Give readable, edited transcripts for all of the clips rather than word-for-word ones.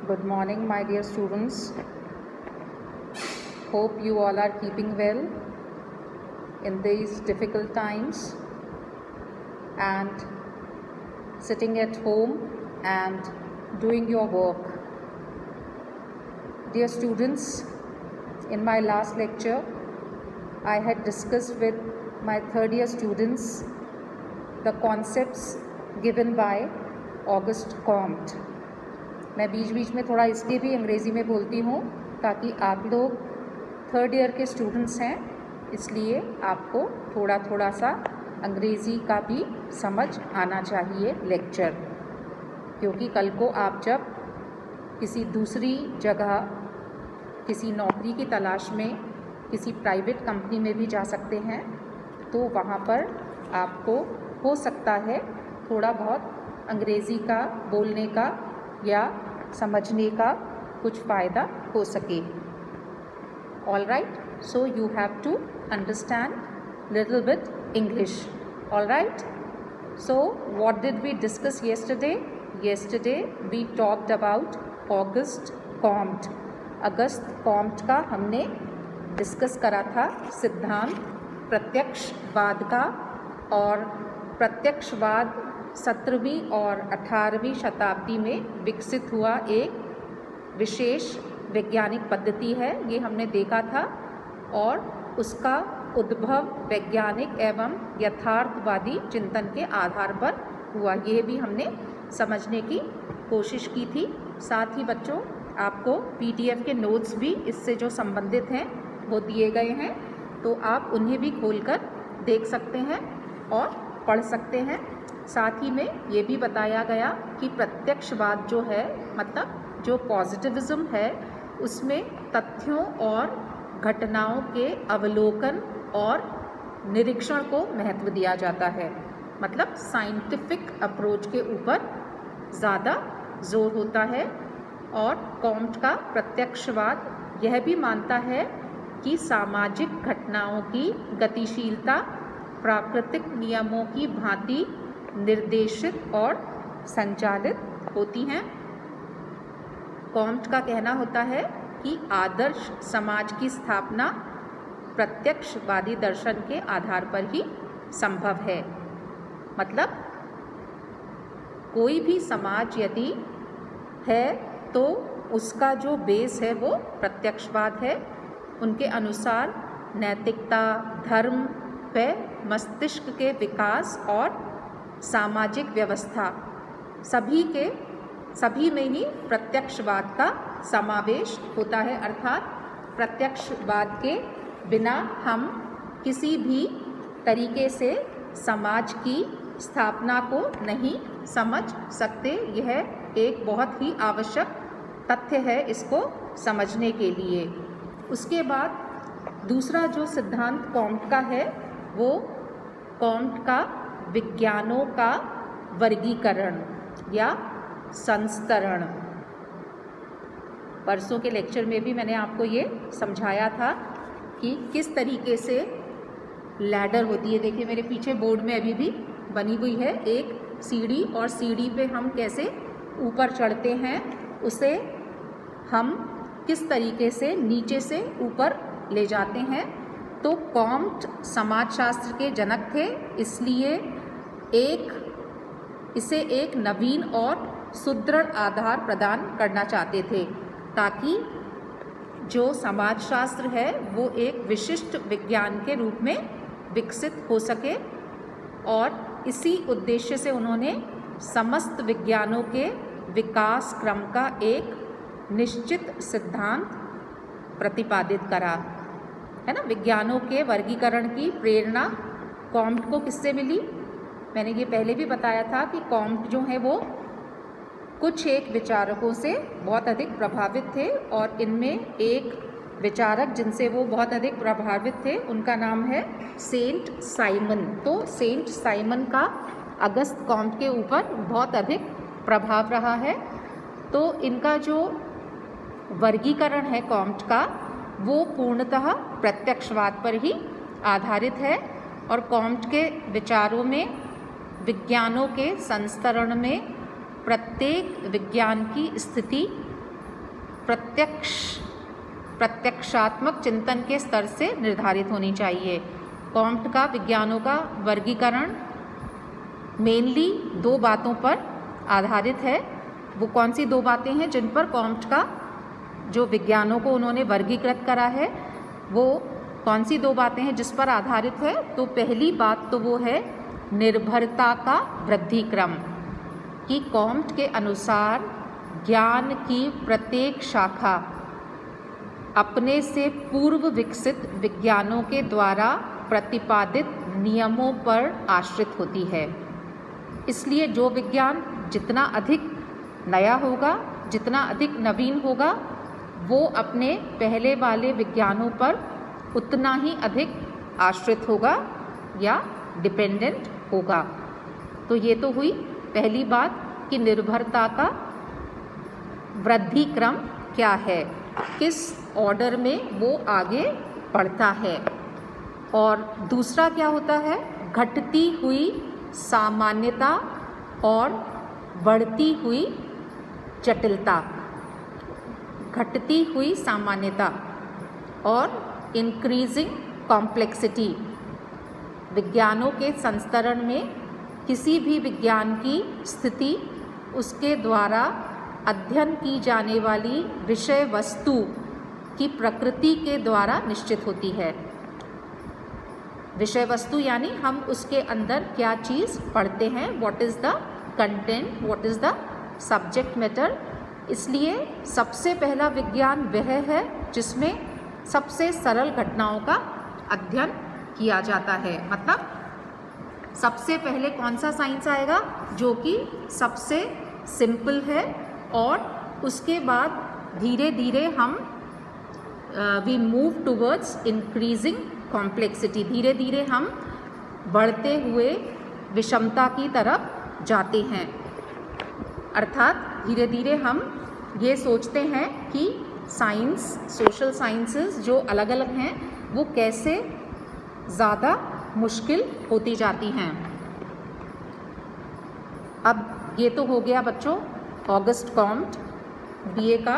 Good morning, my dear students. Hope you all are keeping well in these difficult times and sitting at home and doing your work. Dear students, in my last lecture, I had discussed with my third year students the concepts given by Auguste Comte. मैं बीच बीच में थोड़ा इसके भी अंग्रेज़ी में बोलती हूँ ताकि आप लोग थर्ड ईयर के स्टूडेंट्स हैं, इसलिए आपको थोड़ा थोड़ा सा अंग्रेज़ी का भी समझ आना चाहिए लेक्चर, क्योंकि कल को आप जब किसी दूसरी जगह किसी नौकरी की तलाश में किसी प्राइवेट कंपनी में भी जा सकते हैं, तो वहाँ पर आपको हो सकता है थोड़ा बहुत अंग्रेज़ी का बोलने का या समझने का कुछ फ़ायदा हो सके. All right, so you have to understand little bit English. All right, so what did we discuss yesterday? Yesterday we talked about Auguste Comte. Auguste Comte का हमने डिस्कस करा था सिद्धांत प्रत्यक्षवाद का, और प्रत्यक्षवाद 17वीं और 18वीं शताब्दी में विकसित हुआ एक विशेष वैज्ञानिक पद्धति है, ये हमने देखा था, और उसका उद्भव वैज्ञानिक एवं यथार्थवादी चिंतन के आधार पर हुआ, ये भी हमने समझने की कोशिश की थी. साथ ही बच्चों, आपको PDF के नोट्स भी इससे जो संबंधित हैं वो दिए गए हैं, तो आप उन्हें भी खोलकर देख सकते हैं और पढ़ सकते हैं. साथ ही में ये भी बताया गया कि प्रत्यक्षवाद जो है, मतलब जो पॉजिटिविज्म है, उसमें तथ्यों और घटनाओं के अवलोकन और निरीक्षण को महत्व दिया जाता है, मतलब साइंटिफिक अप्रोच के ऊपर ज़्यादा जोर होता है. और कॉम्ट का प्रत्यक्षवाद यह भी मानता है कि सामाजिक घटनाओं की गतिशीलता प्राकृतिक नियमों की भांति निर्देशित और संचालित होती हैं. कॉम्ट का कहना होता है कि आदर्श समाज की स्थापना प्रत्यक्षवादी दर्शन के आधार पर ही संभव है. मतलब कोई भी समाज यदि है तो उसका जो बेस है वो प्रत्यक्षवाद है. उनके अनुसार नैतिकता, धर्म व मस्तिष्क के विकास और सामाजिक व्यवस्था सभी में ही प्रत्यक्षवाद का समावेश होता है. अर्थात प्रत्यक्षवाद के बिना हम किसी भी तरीके से समाज की स्थापना को नहीं समझ सकते. यह एक बहुत ही आवश्यक तथ्य है इसको समझने के लिए. उसके बाद दूसरा जो सिद्धांत कॉम्ट का है वो कॉम्ट का विज्ञानों का वर्गीकरण या संस्तरण. परसों के लेक्चर में भी मैंने आपको ये समझाया था कि किस तरीके से लैडर होती है. देखिए मेरे पीछे बोर्ड में अभी भी बनी हुई है एक सीढ़ी, और सीढ़ी पे हम कैसे ऊपर चढ़ते हैं, उसे हम किस तरीके से नीचे से ऊपर ले जाते हैं. तो कॉम्ट समाजशास्त्र के जनक थे, इसलिए इसे एक नवीन और सुदृढ़ आधार प्रदान करना चाहते थे, ताकि जो समाजशास्त्र है वो एक विशिष्ट विज्ञान के रूप में विकसित हो सके. और इसी उद्देश्य से उन्होंने समस्त विज्ञानों के विकास क्रम का एक निश्चित सिद्धांत प्रतिपादित करा, है ना. विज्ञानों के वर्गीकरण की प्रेरणा कॉम्ट को किससे मिली? मैंने ये पहले भी बताया था कि कॉम्ट जो है वो कुछ एक विचारकों से बहुत अधिक प्रभावित थे, और इनमें एक विचारक जिनसे वो बहुत अधिक प्रभावित थे उनका नाम है सेंट साइमन. तो सेंट साइमन का अगस्त कॉम्ट के ऊपर बहुत अधिक प्रभाव रहा है. तो इनका जो वर्गीकरण है कॉम्ट का, वो पूर्णतः प्रत्यक्षवाद पर ही आधारित है, और कॉम्ट के विचारों में विज्ञानों के संस्तरण में प्रत्येक विज्ञान की स्थिति प्रत्यक्षात्मक चिंतन के स्तर से निर्धारित होनी चाहिए। कॉम्ट का विज्ञानों का वर्गीकरण मेनली 2 बातों पर आधारित है। वो कौन सी 2 बातें हैं जिन पर कॉम्ट का जो विज्ञानों को उन्होंने वर्गीकृत करा है, वो कौन सी 2 बातें हैं जिस पर आधारित है? तो पहली बात तो वो है निर्भरता का वृद्धि क्रम, कि कॉम्ट के अनुसार ज्ञान की प्रत्येक शाखा अपने से पूर्व विकसित विज्ञानों के द्वारा प्रतिपादित नियमों पर आश्रित होती है। इसलिए जो विज्ञान जितना अधिक नया होगा, जितना अधिक नवीन होगा, वो अपने पहले वाले विज्ञानों पर उतना ही अधिक आश्रित होगा या डिपेंडेंट होगा। तो ये तो हुई पहली बात कि निर्भरता का वृद्धि क्रम क्या है, किस ऑर्डर में वो आगे बढ़ता है। और दूसरा क्या होता है? घटती हुई सामान्यता और बढ़ती हुई जटिलता। घटती हुई सामान्यता और इंक्रीजिंग कॉम्प्लेक्सिटी। विज्ञानों के संस्तरण में किसी भी विज्ञान की स्थिति उसके द्वारा अध्ययन की जाने वाली विषय वस्तु की प्रकृति के द्वारा निश्चित होती है। विषय वस्तु यानी हम उसके अंदर क्या चीज़ पढ़ते हैं, what is the content, what is the subject matter. इसलिए सबसे पहला विज्ञान वह है जिसमें सबसे सरल घटनाओं का अध्ययन किया जाता है। मतलब सबसे पहले कौन सा साइंस आएगा? जो कि सबसे सिंपल है, और उसके बाद धीरे धीरे हम we move towards increasing complexity. धीरे धीरे हम बढ़ते हुए विषमता की तरफ जाते हैं। अर्थात धीरे धीरे हम ये सोचते हैं कि साइंस, सोशल साइंसेस जो अलग अलग हैं, वो कैसे ज़्यादा मुश्किल होती जाती हैं। अब ये तो हो गया बच्चों ऑगस्ट कॉम्ट बीए का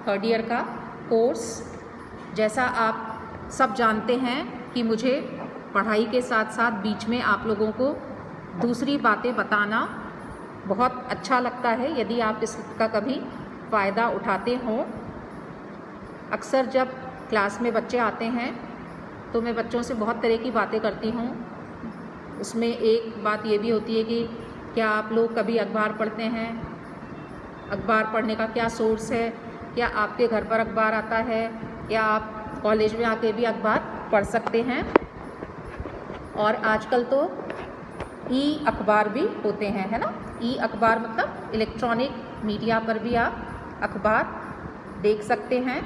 3rd ईयर का कोर्स। जैसा आप सब जानते हैं कि मुझे पढ़ाई के साथ साथ बीच में आप लोगों को दूसरी बातें बताना बहुत अच्छा लगता है, यदि आप इसका कभी फ़ायदा उठाते हों। अक्सर जब क्लास में बच्चे आते हैं तो मैं बच्चों से बहुत तरह की बातें करती हूँ। उसमें एक बात ये भी होती है कि क्या आप लोग कभी अखबार पढ़ते हैं? अखबार पढ़ने का क्या सोर्स है? क्या आपके घर पर अखबार आता है, या आप कॉलेज में आके भी अखबार पढ़ सकते हैं? और आजकल तो ई अखबार भी होते हैं, है ना। ई अखबार मतलब इलेक्ट्रॉनिक मीडिया पर भी आप अखबार देख सकते हैं।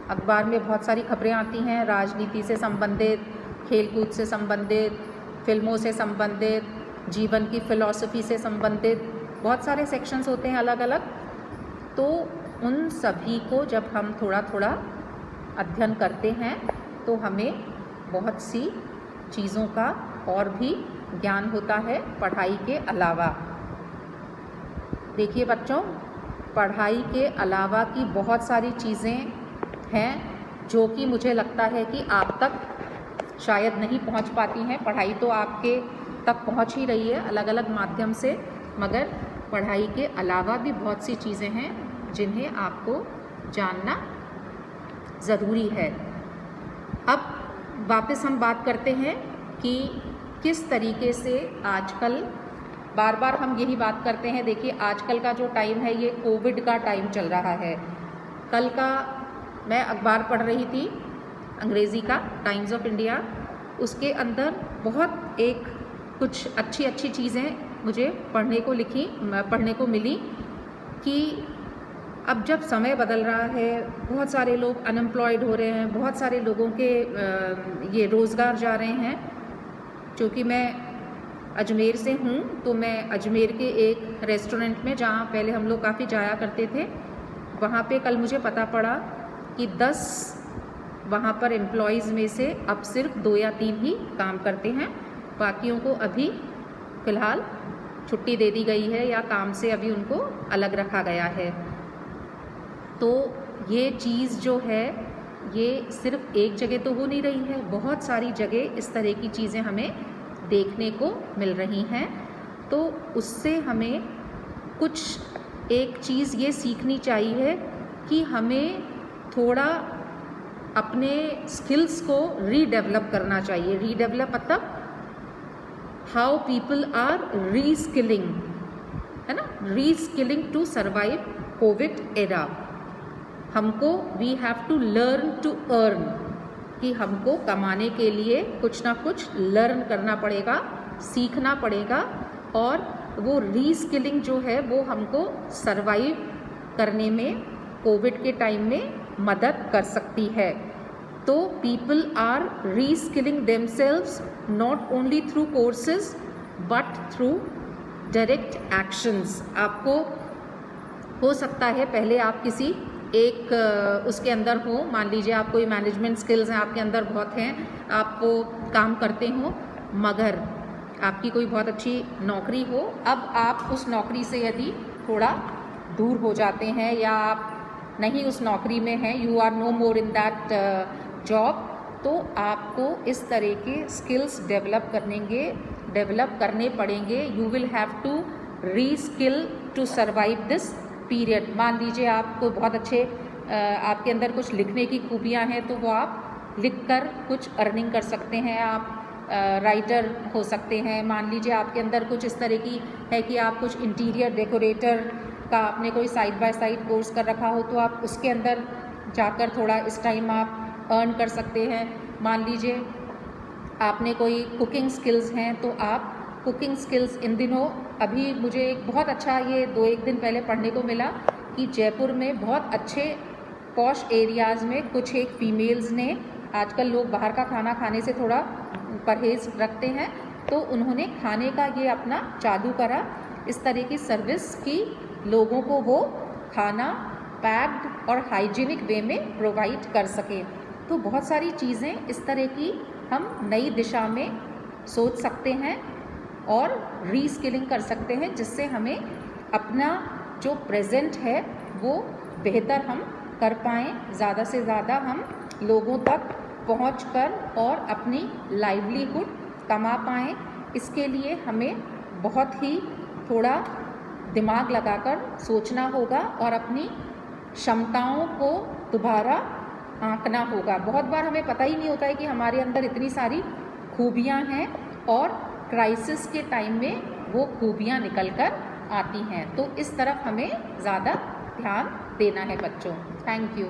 अखबार में बहुत सारी खबरें आती हैं, राजनीति से संबंधित, खेलकूद से संबंधित, फिल्मों से संबंधित, जीवन की फ़िलॉसफी से संबंधित बहुत सारे सेक्शंस होते हैं अलग अलग। तो उन सभी को जब हम थोड़ा थोड़ा अध्ययन करते हैं तो हमें बहुत सी चीज़ों का और भी ज्ञान होता है पढ़ाई के अलावा। देखिए बच्चों, पढ़ाई के अलावा की बहुत सारी चीज़ें हैं जो कि मुझे लगता है कि आप तक शायद नहीं पहुंच पाती हैं। पढ़ाई तो आपके तक पहुंच ही रही है अलग अलग माध्यम से, मगर पढ़ाई के अलावा भी बहुत सी चीज़ें हैं जिन्हें आपको जानना ज़रूरी है। अब वापस हम बात करते हैं कि किस तरीके से आजकल, बार बार हम यही बात करते हैं। देखिए आजकल का जो टाइम है ये कोविड का टाइम चल रहा है। कल का मैं अखबार पढ़ रही थी अंग्रेज़ी का, टाइम्स ऑफ इंडिया। उसके अंदर बहुत एक कुछ अच्छी अच्छी चीज़ें मुझे पढ़ने को मिली कि अब जब समय बदल रहा है, बहुत सारे लोग अनएम्प्लॉयड हो रहे हैं, बहुत सारे लोगों के ये रोज़गार जा रहे हैं। क्योंकि मैं अजमेर से हूँ तो मैं अजमेर के एक रेस्टोरेंट में, जहाँ पहले हम लोग काफ़ी जाया करते थे, वहाँ पे कल मुझे पता पड़ा कि 10 वहाँ पर एम्प्लॉयज़ में से अब सिर्फ 2 या 3 ही काम करते हैं। बाकियों को अभी फ़िलहाल छुट्टी दे दी गई है या काम से अभी उनको अलग रखा गया है। तो ये चीज़ जो है ये सिर्फ एक जगह तो हो नहीं रही है, बहुत सारी जगह इस तरह की चीज़ें हमें देखने को मिल रही हैं। तो उससे हमें कुछ एक चीज़ ये सीखनी चाहिए कि हमें थोड़ा अपने स्किल्स को रीडेवलप करना चाहिए। रीडेवलप मतलब हाउ पीपल आर रीस्किलिंग, है ना, reskilling to survive COVID era. हमको we have to learn to earn, कि हमको कमाने के लिए कुछ ना कुछ लर्न करना पड़ेगा, सीखना पड़ेगा, और वो रीस्किलिंग जो है वो हमको सर्वाइव करने में कोविड के टाइम में मदद कर सकती है। तो people are reskilling themselves not only through courses but through direct actions. आपको हो सकता है पहले आप किसी एक उसके अंदर हो, मान लीजिए आप कोई मैनेजमेंट स्किल्स हैं आपके अंदर बहुत हैं, आप वो काम करते हो, मगर आपकी कोई बहुत अच्छी नौकरी हो, अब आप उस नौकरी से यदि थोड़ा दूर हो जाते हैं या आप नहीं उस नौकरी में हैं, you are no more in that job, तो आपको इस तरह के स्किल्स डेवलप करने पड़ेंगे। You will have to reskill to survive this period. मान लीजिए आपको बहुत अच्छे आपके अंदर कुछ लिखने की खूबियाँ हैं, तो वो आप लिखकर कुछ अर्निंग कर सकते हैं, आप राइटर हो सकते हैं। मान लीजिए आपके अंदर कुछ इस तरह की है कि आप कुछ इंटीरियर डेकोरेटर का आपने कोई साइड बाय साइड कोर्स कर रखा हो, तो आप उसके अंदर जाकर थोड़ा इस टाइम आप अर्न कर सकते हैं। मान लीजिए आपने कोई कुकिंग स्किल्स हैं, तो आप कुकिंग स्किल्स इन दिनों, अभी मुझे एक बहुत अच्छा ये 2-1 दिन पहले पढ़ने को मिला कि जयपुर में बहुत अच्छे पॉश एरियाज़ में कुछ एक फीमेल्स ने, आजकल लोग बाहर का खाना खाने से थोड़ा परहेज़ रखते हैं, तो उन्होंने खाने का ये अपना चालू करा, इस तरह की सर्विस की लोगों को वो खाना पैक्ड और हाइजीनिक वे में प्रोवाइड कर सकें। तो बहुत सारी चीज़ें इस तरह की हम नई दिशा में सोच सकते हैं और रीस्किलिंग कर सकते हैं, जिससे हमें अपना जो प्रेजेंट है वो बेहतर हम कर पाएँ, ज़्यादा से ज़्यादा हम लोगों तक पहुंचकर और अपनी लाइवलीहुड कमा पाएँ। इसके लिए हमें बहुत ही थोड़ा दिमाग लगाकर सोचना होगा और अपनी क्षमताओं को दोबारा आंकना होगा। बहुत बार हमें पता ही नहीं होता है कि हमारे अंदर इतनी सारी खूबियाँ हैं और क्राइसिस के टाइम में वो खूबियाँ निकल कर आती हैं। तो इस तरफ हमें ज़्यादा ध्यान देना है बच्चों। Thank you.